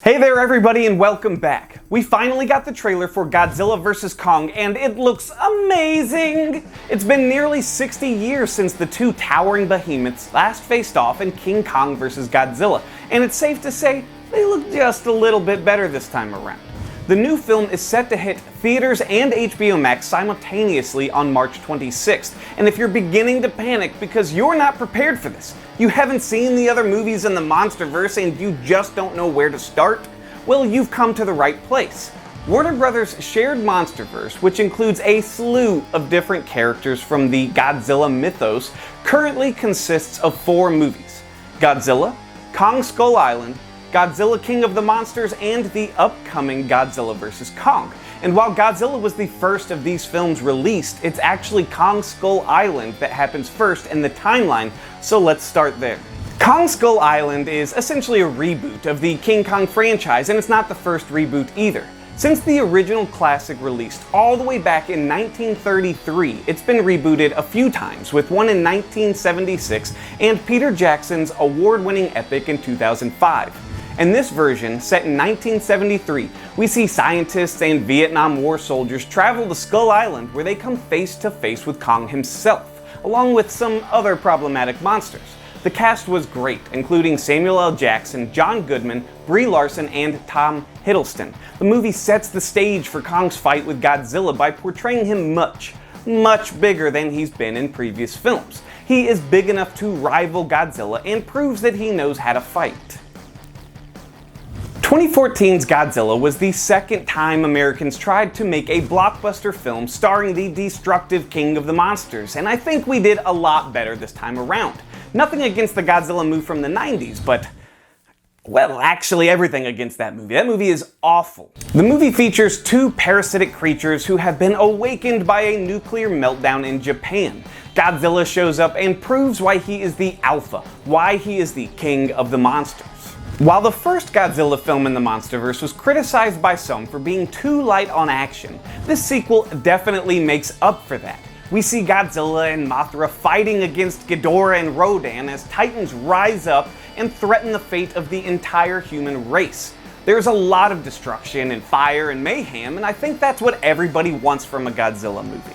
Hey there everybody and welcome back. We finally got the trailer for Godzilla vs. Kong and it looks amazing! It's been nearly 60 years since the two towering behemoths last faced off in King Kong vs. Godzilla, and it's safe to say they look just a little bit better this time around. The new film is set to hit theaters and HBO Max simultaneously on March 26th, and if you're beginning to panic because you're not prepared for this, you haven't seen the other movies in the MonsterVerse and you just don't know where to start, well, you've come to the right place. Warner Brothers' shared MonsterVerse, which includes a slew of different characters from the Godzilla mythos, currently consists of 4 movies: Godzilla, Kong Skull Island, Godzilla King of the Monsters, and the upcoming Godzilla vs. Kong. And while Godzilla was the first of these films released, it's actually Kong Skull Island that happens first in the timeline, so let's start there. Kong Skull Island is essentially a reboot of the King Kong franchise, and it's not the first reboot either. Since the original classic released all the way back in 1933, it's been rebooted a few times, with one in 1976 and Peter Jackson's award-winning epic in 2005. In this version, set in 1973, we see scientists and Vietnam War soldiers travel to Skull Island where they come face to face with Kong himself, along with some other problematic monsters. The cast was great, including Samuel L. Jackson, John Goodman, Brie Larson, and Tom Hiddleston. The movie sets the stage for Kong's fight with Godzilla by portraying him much bigger than he's been in previous films. He is big enough to rival Godzilla and proves that he knows how to fight. 2014's Godzilla was the second time Americans tried to make a blockbuster film starring the destructive king of the monsters, and I think we did a lot better this time around. Nothing against the Godzilla movie from the 90s, but, well, actually everything against that movie. That movie is awful. The movie features 2 parasitic creatures who have been awakened by a nuclear meltdown in Japan. Godzilla shows up and proves why he is the alpha, why he is the king of the monsters. While the first Godzilla film in the MonsterVerse was criticized by some for being too light on action, this sequel definitely makes up for that. We see Godzilla and Mothra fighting against Ghidorah and Rodan as titans rise up and threaten the fate of the entire human race. There's a lot of destruction and fire and mayhem, and I think that's what everybody wants from a Godzilla movie.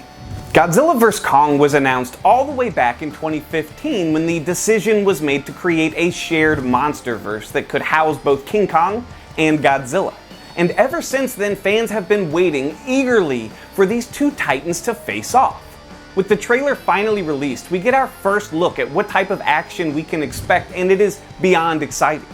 Godzilla vs. Kong was announced all the way back in 2015 when the decision was made to create a shared MonsterVerse that could house both King Kong and Godzilla. And ever since then, fans have been waiting eagerly for these two titans to face off. With the trailer finally released, we get our first look at what type of action we can expect, and it is beyond exciting.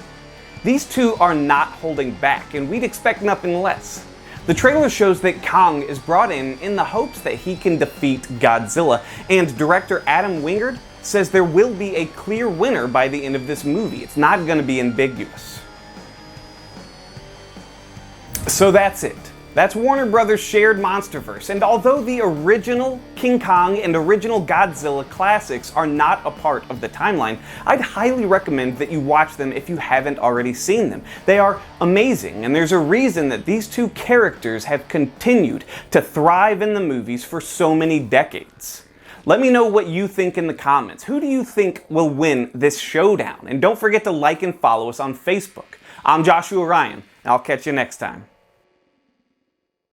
These two are not holding back, and we'd expect nothing less. The trailer shows that Kong is brought in the hopes that he can defeat Godzilla, and director Adam Wingard says there will be a clear winner by the end of this movie. It's not going to be ambiguous. So that's it. That's Warner Brothers' shared MonsterVerse, and although the original King Kong and original Godzilla classics are not a part of the timeline, I'd highly recommend that you watch them if you haven't already seen them. They are amazing, and there's a reason that these two characters have continued to thrive in the movies for so many decades. Let me know what you think in the comments. Who do you think will win this showdown? And don't forget to like and follow us on Facebook. I'm Joshua Ryan, and I'll catch you next time.